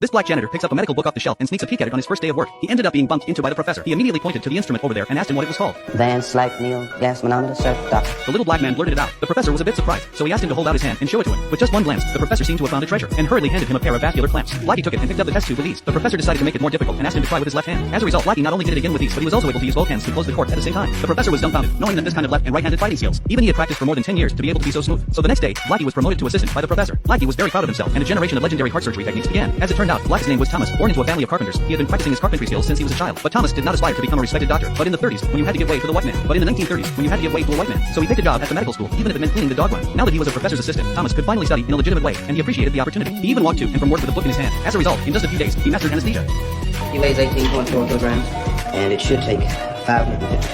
This black janitor picks up a medical book off the shelf and sneaks a peek at it on his first day of work. He ended up being bumped into by the professor. He immediately pointed to the instrument over there and asked him what it was called. Van Slyke Neil gas manometer, sir, doctor. The little black man blurted it out. The professor was a bit surprised, so he asked him to hold out his hand and show it to him. With just one glance, the professor seemed to have found a treasure and hurriedly handed him a pair of vascular clamps. Blackie took it and picked up the test tube with ease. The professor decided to make it more difficult and asked him to try with his left hand. As a result, Blackie not only did it again with ease, but he was also able to use both hands to close the cork at the same time. The professor was dumbfounded, knowing that this kind of left and right-handed fighting skills. Even he had practiced for more than 10 years to be able to be so smooth. So the next day, Blackie was promoted to assistant by the professor. Blackie was very proud of himself, and a generation of legendary heart surgery techniques began. As it turned out, Blackie's name was Thomas, born into a family of carpenters. He had been practicing his carpentry skills since he was a child. But Thomas did not aspire to become a respected doctor. But in the 30s, when you had to give way to the white man. But in the 1930s, when you had to give way to a white man. So he picked a job at the medical school, even if it meant cleaning the dog run. Now that he was a professor's assistant, Thomas could finally study in a legitimate way, and he appreciated the opportunity. He even walked to and from work with a book in his hand. As a result, in just a few days, he mastered anesthesia. He weighs 18.4 kilograms, and it should take 5 minutes.